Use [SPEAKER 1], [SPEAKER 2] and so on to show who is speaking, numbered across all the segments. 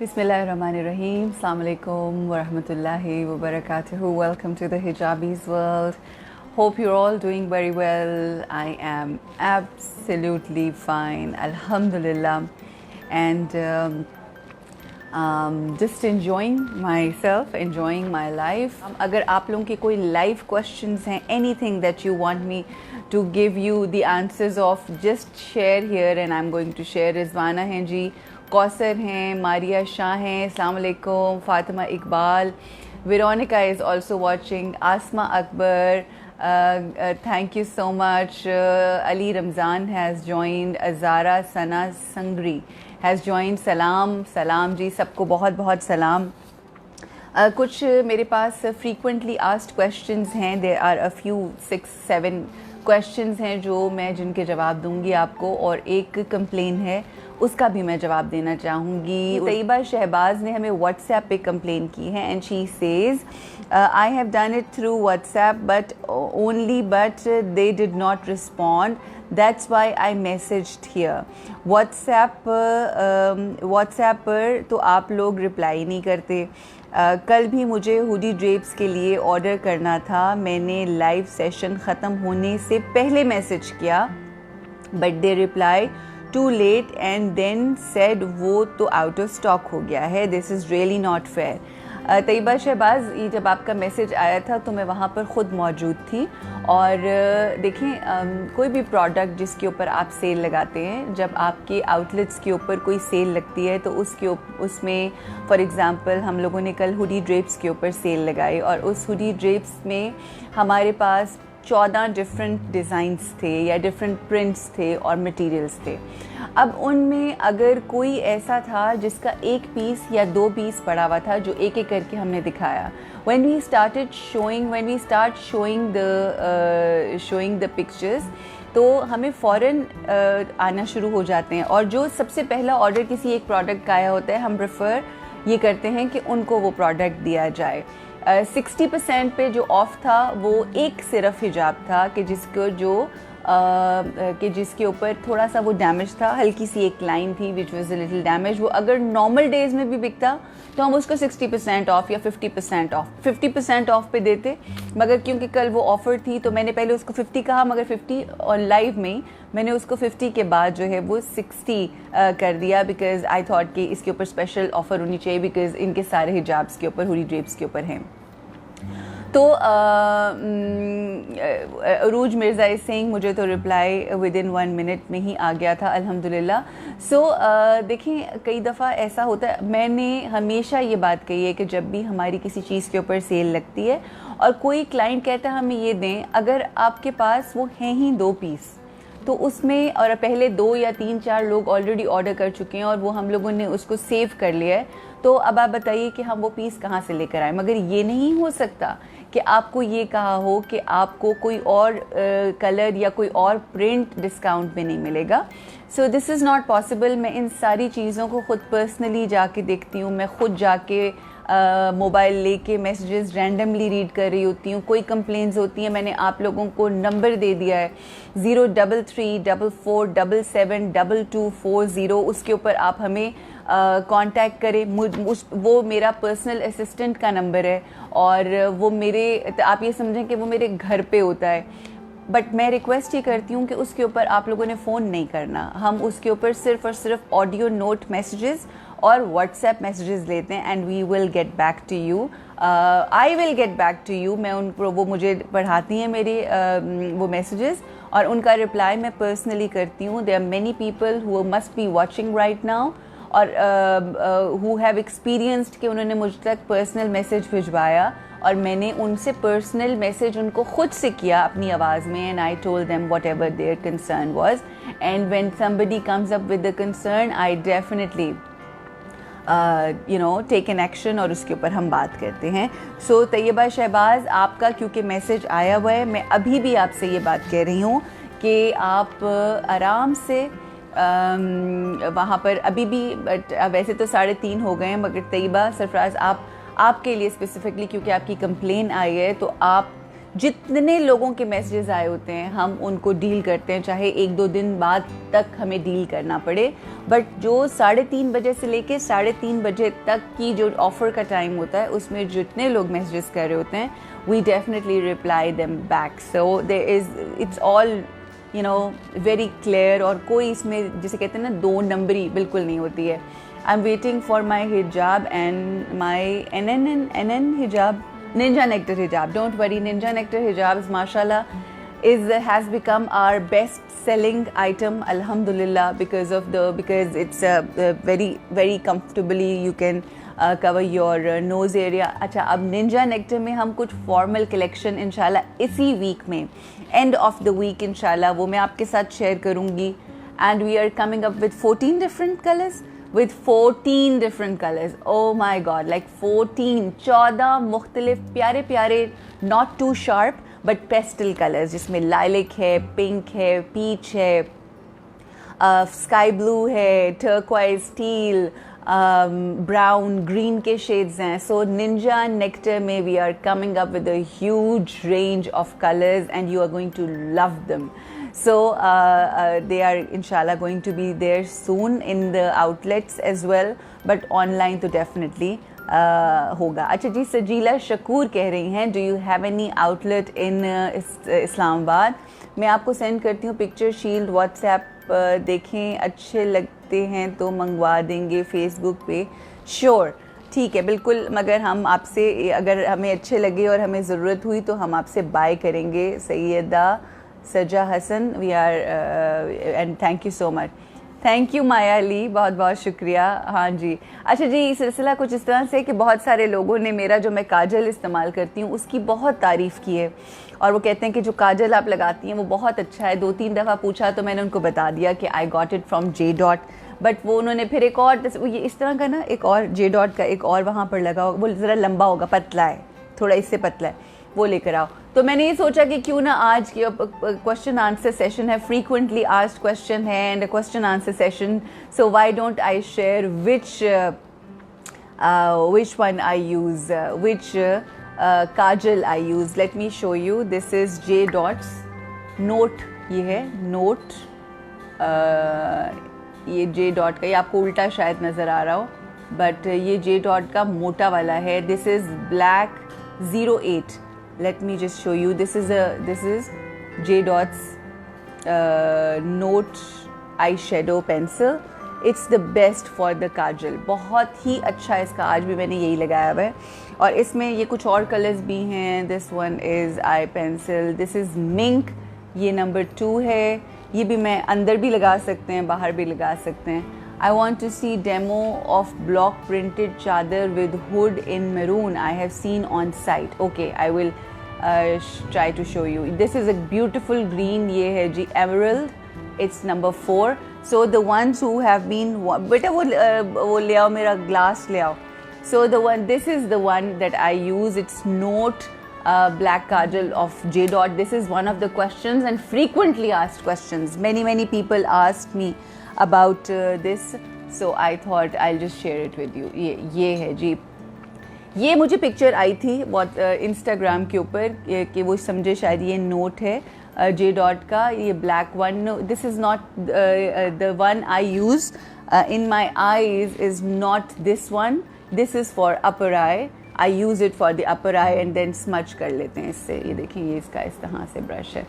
[SPEAKER 1] Bismillahirrahmanirrahim. Assalamu alaikum wa rahmatullahi wa barakatuhu. Welcome to the Hijabi's world. Hope you're all doing very well. I am absolutely fine, alhamdulillah, and just enjoying myself, enjoying my life. अगर आप लोगों के कोई live questions हैं, anything that you want me to give you the answers of, just share here and I'm going to share. Rizwana हैं जी, कौसर हैं, मारिया शाह हैं, अस्सलाम वालेकुम, Fatima Iqbal, Veronica is also watching, Asma Akbar, thank you so much. Ali Ramzan has joined, Azara Sana Sangri has joined. सलाम सलाम जी, सबको बहुत बहुत सलाम. कुछ मेरे पास frequently asked questions हैं. There are a few 6-7 questions हैं जो मैं जिनके जवाब दूंगी आपको, और एक कंप्लेन है उसका भी मैं जवाब देना चाहूँगी. तैयबा शहबाज ने हमें व्हाट्सएप पे कंप्लेन की है and she says I have done it through WhatsApp but they did not respond, that's why I messaged here. WhatsApp पर तो आप लोग रिप्लाई नहीं करते. कल भी मुझे हुडी ड्रेप्स के लिए ऑर्डर करना था, मैंने लाइव सेशन ख़त्म होने से पहले मैसेज किया but they reply too late and then said वो तो आउट ऑफ स्टॉक हो गया है. This is really not fair. Taiba Shahbaz, ये जब आपका मैसेज आया था तो मैं वहाँ पर ख़ुद मौजूद थी. और देखें, कोई भी प्रोडक्ट जिसके ऊपर आप सेल लगाते हैं, जब आपके आउटलेट्स के ऊपर कोई सेल लगती है तो उसमें फॉर एग्ज़ाम्पल हम लोगों ने कल हुडी ड्रेप्स के ऊपर सेल लगाई और उस हुडी ड्रेप्स में हमारे पास 14 डिफरेंट डिज़ाइंस थे या डिफरेंट प्रिंट्स थे और मटेरियल्स थे. अब उनमें अगर कोई ऐसा था जिसका एक पीस या 2 पीस पड़ा हुआ था जो एक एक करके हमने दिखाया, when we start showing the pictures, तो हमें फ़ौरन आना शुरू हो जाते हैं. और जो सबसे पहला ऑर्डर किसी एक प्रोडक्ट का आया होता है, हम प्रेफर ये करते हैं कि उनको वो प्रोडक्ट दिया जाए. 60% पे जो ऑफ़ था वो एक सिर्फ हिजाब था कि जिसके ऊपर थोड़ा सा वो डैमेज था, हल्की सी एक लाइन थी which was a little damage. वो अगर नॉर्मल डेज़ में भी बिकता तो हम उसको 60% ऑफ़ या 50% ऑफ़ पे देते, मगर क्योंकि कल वो ऑफ़र थी तो मैंने पहले उसको 50 कहा, मगर 50 और लाइव में मैंने उसको 50 के बाद जो है वो 60 कर दिया, बिकॉज़ आई थॉट कि इसके ऊपर स्पेशल ऑफ़र होनी चाहिए बिकॉज़ इनके सारे हिजाब्स के ऊपर हुडी ड्रेप्स के ऊपर हैं. तो अरूज मिर्ज़ा इज सेइंग मुझे तो रिप्लाई विद इन 1 मिनट में ही आ गया था, अल्हम्दुलिल्लाह. सो देखें, कई दफ़ा ऐसा होता है, मैंने हमेशा ये बात कही है कि जब भी हमारी किसी चीज़ के ऊपर सेल लगती है और कोई क्लाइंट कहता है हमें ये दें, अगर आपके पास वो हैं ही 2 पीस तो उसमें, और पहले 2 या 3-4 लोग ऑलरेडी ऑर्डर कर चुके हैं और वो हम लोगों ने उसको सेव कर लिया है, तो अब आप बताइए कि हम वो पीस कहाँ से लेकर आए. मगर ये नहीं हो सकता कि आपको ये कहा हो कि आपको कोई और कलर या कोई और प्रिंट डिस्काउंट में नहीं मिलेगा. So this is not possible. मैं इन सारी चीज़ों को ख़ुद पर्सनली जाके देखती हूँ, मैं ख़ुद जाके मोबाइल लेके मैसेजेस रैंडमली रीड कर रही होती हूँ. कोई कंप्लेंट्स होती हैं, मैंने आप लोगों को नंबर दे दिया है 03344772240, उसके ऊपर आप हमें कांटेक्ट करें. वो मेरा पर्सनल असिस्टेंट का नंबर है और वो मेरे, आप ये समझें कि वो मेरे घर पे होता है. बट मैं रिक्वेस्ट ये करती हूँ कि उसके ऊपर आप लोगों ने फ़ोन नहीं करना. हम उसके ऊपर सिर्फ़ और सिर्फ ऑडियो नोट मैसेजेस और व्हाट्सएप मैसेजेस लेते हैं and we will get back to you. I will get back to you. मैं उनको, वो मुझे पढ़ाती हैं मेरे वो मैसेजेस और उनका रिप्लाई मैं पर्सनली करती हूँ. There are many people who must be watching right now और हु हैव एक्सपीरियंस्ड कि उन्होंने मुझ तक पर्सनल मैसेज भिजवाया और मैंने उनसे पर्सनल मैसेज उनको खुद से किया अपनी आवाज़ में, and I told them whatever their concern was. And when somebody comes up with the concern, I definitely take an action और उसके ऊपर हम बात करते हैं. सो तैयबा शहबाज, आपका क्योंकि मैसेज आया हुआ है, मैं अभी भी आपसे ये बात कह रही हूँ कि आप आराम से वहाँ पर अभी भी, बट वैसे तो 3:30 हो गए हैं, मगर तैयबा सरफराज आपके लिए स्पेसिफिकली क्योंकि आपकी कंप्लेन आई है तो आप जितने लोगों के मैसेजेस आए होते हैं हम उनको डील करते हैं, चाहे 1-2 दिन बाद तक हमें डील करना पड़े, बट जो 3:30 बजे से लेके 3:30 बजे तक की जो ऑफ़र का टाइम होता है उसमें जितने लोग मैसेजेस कर रहे होते हैं we definitely reply them back. So there is it's all very clear, और कोई इसमें जिसे कहते हैं ना 2 नंबरी बिल्कुल नहीं होती है. I am waiting for my hijab and my NN hijab, Ninja Nectar hijab. Don't worry, Ninja Nectar hijabs, mashallah, has become our best selling item, alhamdulillah, because it's very comfortably you can cover your nose area. अच्छा, अब Ninja Nectar में हम कुछ formal collection इंशाल्लाह इसी week में, end of the week इंशाल्लाह वो मैं आपके साथ share करूँगी. And we are coming up with 14 different colors. With 14 different colors. Oh my god, like 14 मुख्तलिफ प्यारे प्यारे, not too sharp but pastel colors, जिसमें lilac है, pink है, peach है, sky blue है, turquoise, teal, brown, green के shades हैं. So Ninja Nectar में we are coming up with a huge range of colors and you are going to love them. So they are inshallah going to be there soon in the outlets as well, but online तो definitely होगा. अच्छा जी, सजीला शकूर कह रही हैं, do you have any outlet in Islamabad? मैं आपको send करती हूँ पिक्चर शील्ड व्हाट्सएप, देखें अच्छे लगते हैं तो मंगवा देंगे फेसबुक पे. श्योर, ठीक है, बिल्कुल. मगर हम आपसे, अगर हमें अच्छे लगे और हमें ज़रूरत हुई तो हम आपसे बाय करेंगे. Syeda Saja Hasan, we are and thank you so much. Thank you Maya Ali, बहुत बहुत शुक्रिया. हाँ जी. अच्छा जी, सिलसिला कुछ इस तरह से कि बहुत सारे लोगों ने मेरा जो मैं काजल इस्तेमाल करती हूँ उसकी बहुत तारीफ़ की है, और वो कहते हैं कि जो काजल आप लगाती हैं वो बहुत अच्छा है. 2-3 दफ़ा पूछा तो मैंने उनको बता दिया कि I got it from J Dot, but वो उन्होंने फिर एक और ये इस तरह का ना, एक और J Dot का एक और वहाँ पर लगा होगा, वो ज़रा लंबा होगा, पतला है, थोड़ा इससे पतला है, वो लेकर आओ. तो मैंने ये सोचा कि क्यों ना आज की क्वेश्चन आंसर सेशन है, फ्रीक्वेंटली आस्क्ड क्वेश्चन है and a question answer session. So why don't I share which one I use, which kajal I use. Let me show you. This is J Dot's Note. ये है Note, ये J Dot का, ये आपको उल्टा शायद नज़र आ रहा हो, बट ये J Dot का मोटा वाला है. This is black 08. Let me just show you. This is J Dot's Note eyeshadow pencil. It's the best for the kajal. बहुत ही अच्छा है इसका, आज भी मैंने यही लगाया हुआ है. और इसमें ये कुछ और कलर्स भी हैं. This one is eye pencil. This is Mink. ये नंबर 2 है. ये भी मैं अंदर भी लगा सकते हैं, बाहर भी लगा सकते हैं. I want to see demo of block printed chadar with hood in maroon. I have seen on site. Okay, I will try to show you. This is a beautiful green. ये है जी emerald. It's number 4. So the ones who have been, बेटा वो ले आओ, मेरा glass ले आओ. So this is the one that I use. It's Note black kajal of J Dot. This is one of the questions and frequently asked questions. Many people asked me about this, so I thought I'll just share it with you. ये है जी. ये मुझे picture आई थी बहुत Instagram के ऊपर कि वो समझे शायद ये नोट है J Dot का, ये black one. No, this is not the one I use in my eyes. Is not this one. This is for upper eye. I use it for the upper eye and then smudge कर लेते हैं इससे. ये देखिए, ये इसका इस तरह से ब्रश है.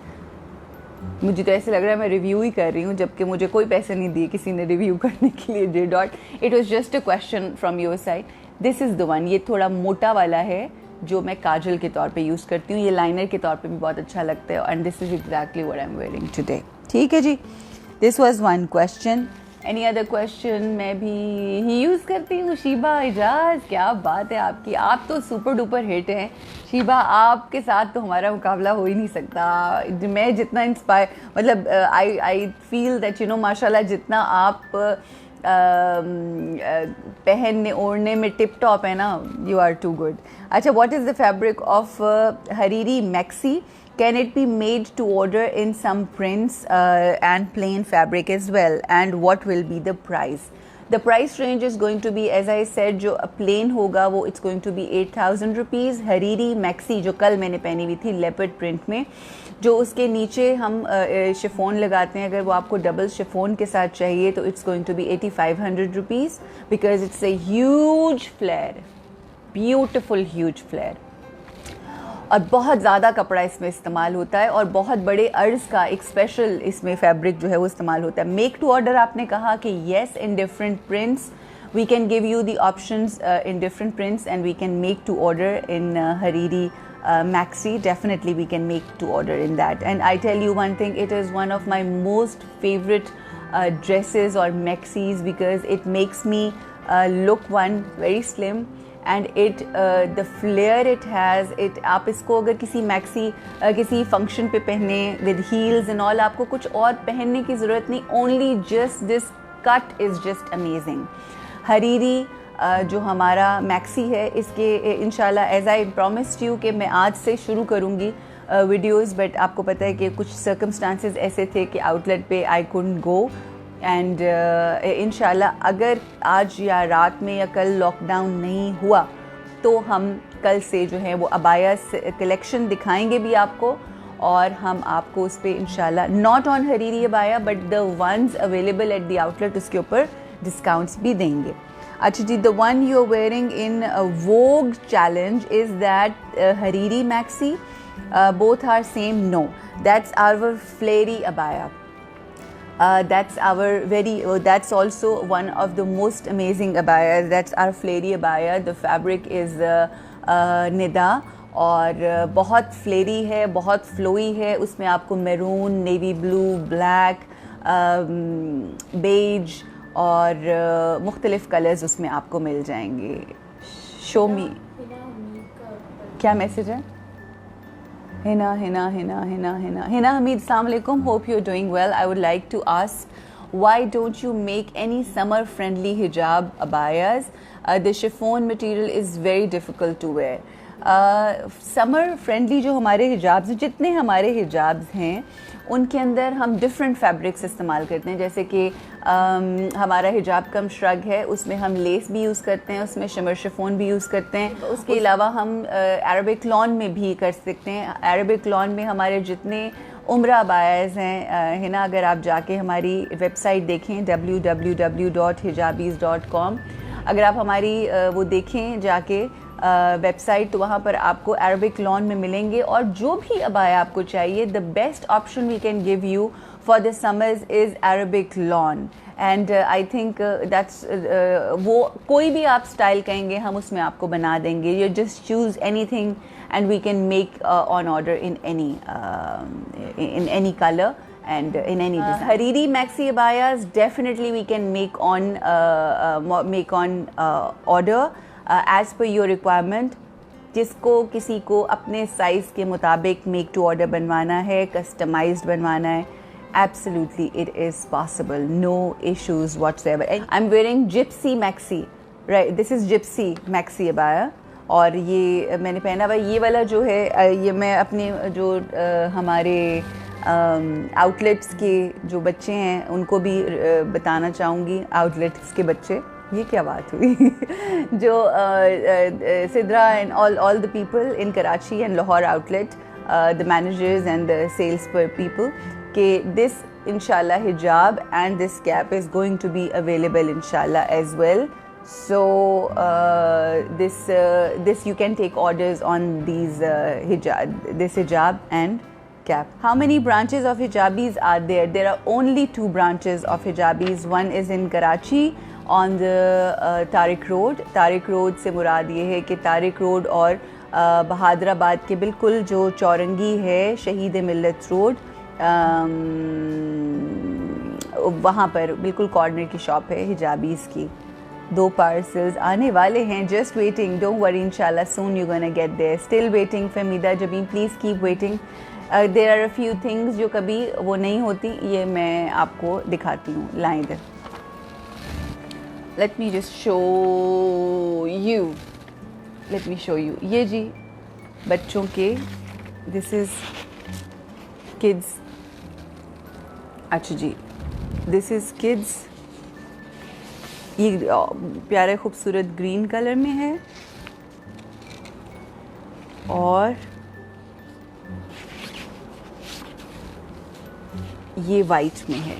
[SPEAKER 1] मुझे तो ऐसे लग रहा है मैं रिव्यू ही कर रही हूँ, जबकि मुझे कोई पैसे नहीं दिए किसी ने रिव्यू करने के लिए J Dot. It was just a question from your side. This is the one. ये थोड़ा मोटा वाला है जो मैं काजल के तौर पे यूज़ करती हूँ. ये लाइनर के तौर पे भी बहुत अच्छा लगता है. And this is exactly what I am wearing today. ठीक है जी. This was one question. Any other question? मैं भी ही यूज़ करती हूँ. शीबा इजाज़, क्या बात है आपकी, आप तो सुपर डुपर हिट हैं. शीबा, आपके साथ तो हमारा मुकाबला हो ही नहीं सकता. मैं जितना इंस्पायर, मतलब आई फील दैट माशाल्लाह जितना आप पहनने ओढ़ने में टिप टॉप है ना, यू आर टू गुड. अच्छा, what is the fabric of Hariri maxi? Can it be made to order in some prints and plain fabric as well? And what will be the price? The price range is going to be, as I said, जो plain होगा वो it's going to be 8,000 rupees. Hariri maxi जो कल मैंने पहनी हुई थी leopard print में, जो उसके नीचे हम शिफोन लगाते हैं, अगर वो आपको डबल शिफोन के साथ चाहिए तो it's going to be 8,500 rupees because it's a huge flare, beautiful huge flare. और बहुत ज़्यादा कपड़ा इसमें इस्तेमाल होता है और बहुत बड़े अर्ज का एक स्पेशल इसमें फैब्रिक जो है वो इस्तेमाल होता है. मेक टू ऑर्डर आपने कहा कि yes in different prints, we can give you the options in different prints and we can make to order in हरीरी maxi. Definitely we can make to order in that. And I tell you one thing, it is one of my most favorite dresses or maxis because it makes me look one very slim and it the flare it has it. आप इसको अगर किसी maxi किसी function पे पहने with heels and all, आपको कुछ और पहनने की ज़रूरत नहीं, only just this cut is just amazing. Hariri जो हमारा मैक्सी है इसके इंशाल्लाह एज आई प्रॉमिस्ड यू कि मैं आज से शुरू करूँगी वीडियोस, बट आपको पता है कि कुछ सर्कमस्टांसेस ऐसे थे कि आउटलेट पे आई कुडंट गो एंड इंशाल्लाह अगर आज या रात में या कल लॉकडाउन नहीं हुआ तो हम कल से जो है वो अबाया कलेक्शन दिखाएंगे भी आपको और हम आपको उस पर इंशाल्लाह not on Hariri abaya but the ones available at the outlet उसके ऊपर डिस्काउंट्स भी देंगे. अच्छा जी, the one you are wearing in Vogue challenge, is that Hariri maxi? Both are same? No, that's our flary abaya. That's our that's also one of the most amazing abayas. That's our flary abaya. The fabric is nida और बहुत फ्लेरी है, बहुत flowy है. उसमें आपको maroon, navy blue, black, beige और मुख्तलिफ colours उसमें आपको मिल जाएंगे. शो मी, क्या मैसेज है? हिना हिना हिना हिना हिना हिना हमीद, अस्सलाम वालेकुम, hope you are doing well. I would like to ask why don't you make any summer friendly hijab abayas? The chiffon material is very difficult to wear. Summer friendly जो हमारे हिजाब्स हैं, जितने हमारे हिजाब्स हैं उनके अंदर हम डिफरेंट फैब्रिक्स इस्तेमाल करते हैं. जैसे कि हमारा हिजाब कम श्रग है, उसमें हम लेस भी यूज़ करते हैं, उसमें शिमर शिफॉन भी यूज़ करते हैं. उसके अलावा हम अरबिक लॉन में भी कर सकते हैं. अरबिक लॉन में हमारे जितने उम्रा अबायाज़ हैं है ना, अगर आप जाके हमारी वेबसाइट देखें www.hijabis.com, अगर आप हमारी वो देखें जाके वेबसाइट तो वहाँ पर आपको अरबिक लॉन में मिलेंगे. और जो भी अबाया आपको चाहिए, the best option we can give you for the summers is Arabic lawn. And I think that's वो कोई भी आप स्टाइल कहेंगे हम उसमें आपको बना देंगे. You just choose anything and we can make on order in any colour and in any design. Hariri maxi abayas definitely we can make on order as per your requirement. जिसको किसी को अपने size के मुताबिक make to order बनवाना है, customised बनवाना है, absolutely it is possible, no issues whatsoever. I'm wearing gypsy maxi, right? This is gypsy maxi abaya और ये मैंने पहना हुआ. ये वाला जो है ये मैं अपने जो हमारे आउटलेट्स के जो बच्चे हैं उनको भी बताना चाहूँगी. आउटलेट्स के बच्चे, ये क्या बात हुई जो Sidra and all the people in Karachi and Lahore outlet, the managers and the sales people, के दिस इंशाल्लाह hijab and this cap is going to be available इंशाल्लाह as well. So this you can take orders on these this hijab and cap. How many branches of hijabis are there? There are only 2 branches of hijabis. One is in Karachi on the Tariq Road. Tariq Road से मुराद ये है कि Tariq road और बहादराबाद के बिल्कुल जो चौरंगी है, शहीद मिल्लत रोड, वहाँ पर बिल्कुल कॉर्नर की शॉप है हिजाबीज़ की. 2 पार्सल्स आने वाले हैं, जस्ट वेटिंग, डोंट वरी, इंशाल्लाह soon you gonna get there. Still waiting. Fahmida Jabeen, please keep waiting. There are a few things जो कभी वो नहीं होती, ये मैं आपको दिखाती हूँ. लाएं इधर, let me just show you, let me show you. ये जी बच्चों के, दिस इज़ किड्स. अच्छा जी, दिस इज़ किड्स ये प्यारे खूबसूरत ग्रीन कलर में है और ये वाइट में है।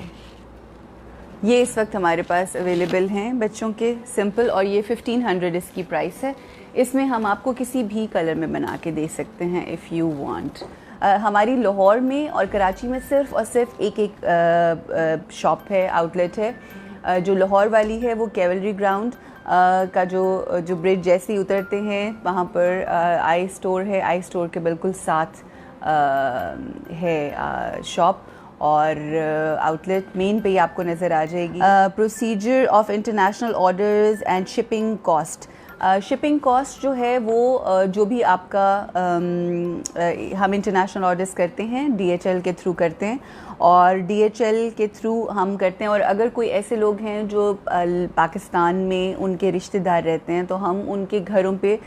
[SPEAKER 1] ये इस वक्त हमारे पास अवेलेबल हैं बच्चों के सिंपल, और ये 1500 इसकी प्राइस है। इसमें हम आपको किसी भी कलर में बना के दे सकते हैं इफ़ यू वांट। हमारी लाहौर में और कराची में सिर्फ़ और सिर्फ एक शॉप है, आउटलेट है। जो लाहौर वाली है वो कैवलरी ग्राउंड का जो ब्रिज जैसे ही उतरते हैं वहाँ पर आई स्टोर है। आई स्टोर के बिल्कुल साथ है शॉप, और आउटलेट मेन पे ही आपको नज़र आ जाएगी। Procedure of international orders and shipping cost. Shipping cost जो है वो जो भी आपका हम इंटरनेशनल ऑर्डर्स करते हैं DHL के थ्रू करते हैं, और DHL के थ्रू हम करते हैं। और अगर कोई ऐसे लोग हैं जो पाकिस्तान में उनके रिश्तेदार रहते हैं तो हम उनके घरों पे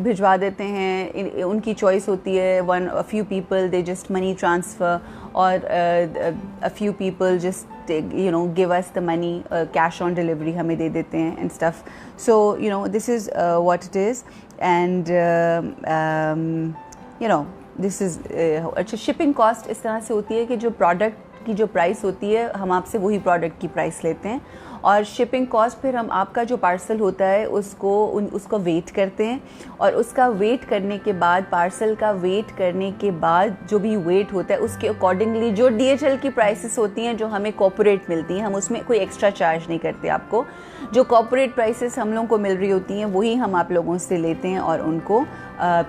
[SPEAKER 1] भिजवा देते हैं। उनकी चॉइस होती है। A few people they just money transfer, और a few people just give us the money, cash on delivery हमें दे देते हैं and stuff. So this is what it is, and this is अच्छा shipping cost इस तरह से होती है कि जो प्रोडक्ट की जो प्राइस होती है हम आपसे वही प्रोडक्ट की प्राइस लेते हैं, और शिपिंग कॉस्ट फिर हम आपका जो पार्सल होता है उसको वेट करते हैं, और उसका वेट करने के बाद, पार्सल का वेट करने के बाद जो भी वेट होता है उसके अकॉर्डिंगली जो DHL की प्राइसेस होती हैं जो हमें कॉर्पोरेट मिलती हैं, हम उसमें कोई एक्स्ट्रा चार्ज नहीं करते आपको। जो कॉर्पोरेट प्राइसेस हम लोगों को मिल रही होती हैं वही हम आप लोगों से लेते हैं और उनको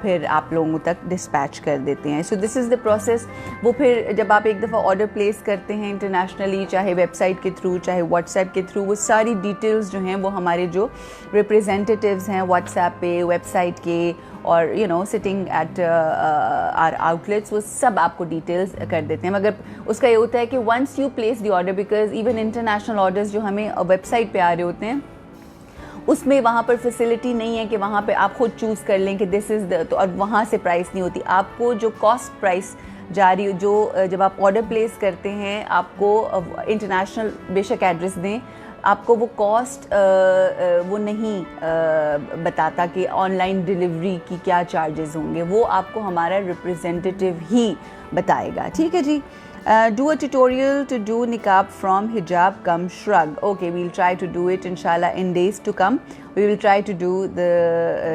[SPEAKER 1] फिर आप लोगों तक डिस्पैच कर देते हैं। So this is the process. वो फिर जब आप एक दफ़ा ऑर्डर प्लेस करते हैं इंटरनेशनली, चाहे वेबसाइट के थ्रू चाहे व्हाट्सएप के थ्रू, वो सारी डिटेल्स जो हैं वो हमारे जो रिप्रेजेंटेटिव्स हैं व्हाट्सएप पे, वेबसाइट के, और सिटिंग एट आर आउटलेट्स, वो सब आपको डिटेल्स कर देते हैं। मगर उसका ये होता है कि once you place the order, because even international orders जो हमें वेबसाइट पे आ रहे होते हैं उसमें वहाँ पर फैसिलिटी नहीं है कि वहाँ पे आप खुद चूज़ कर लें कि दिस इज़ द, तो और वहाँ से प्राइस नहीं होती। आपको जो कॉस्ट प्राइस जा रही, जो जब आप ऑर्डर प्लेस करते हैं आपको इंटरनेशनल बेशक एड्रेस दें, आपको वो कॉस्ट वो नहीं बताता कि ऑनलाइन डिलीवरी की क्या चार्जेस होंगे, वो आपको हमारा रिप्रेजेंटेटिव ही बताएगा। ठीक है जी। Do a tutorial to do niqab from hijab cum shrug. Okay, we'll try to do it inshallah in days to come. We will try to do the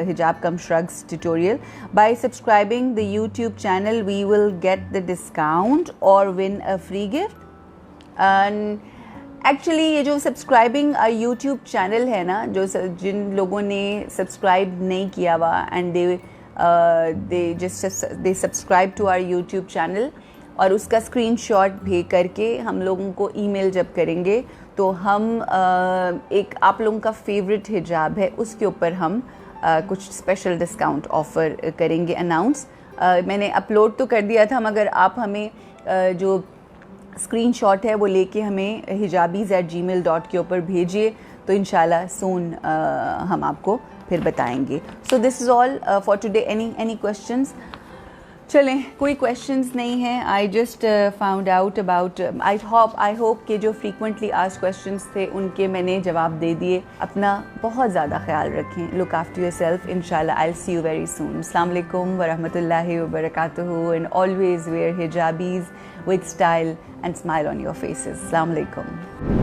[SPEAKER 1] hijab cum shrugs tutorial. By subscribing the YouTube channel, we will get the discount or win a free gift. And actually ये जो subscribing YouTube channel है ना, जो जिन लोगों ने subscribe नहीं किया हुआ and they subscribe to our YouTube channel, और उसका स्क्रीनशॉट भेज करके हम लोगों को ईमेल जब करेंगे तो हम एक आप लोगों का फेवरेट हिजाब है उसके ऊपर हम कुछ स्पेशल डिस्काउंट ऑफ़र करेंगे अनाउंस। मैंने अपलोड तो कर दिया था, मगर आप हमें जो स्क्रीनशॉट है वो लेके हमें hijabis@gmail.com के ऊपर भेजिए, तो इंशाल्लाह सून हम आपको फिर बताएंगे। So this is all for today. Any questions? चलें, कोई क्वेश्चंस नहीं हैं। I just found out about, I hope कि जो फ्रीक्वेंटली आस्क्ड क्वेश्चंस थे उनके मैंने जवाब दे दिए। अपना बहुत ज़्यादा ख्याल रखें, लुक आफ्टर योरसेल्फ। इंशाल्लाह I will see you very soon. अस्सलाम वालेकुम व रहमतुल्लाहि व बरकातुहू, and always wear hijabis with style and smile on your faces. Assalamu alaikum.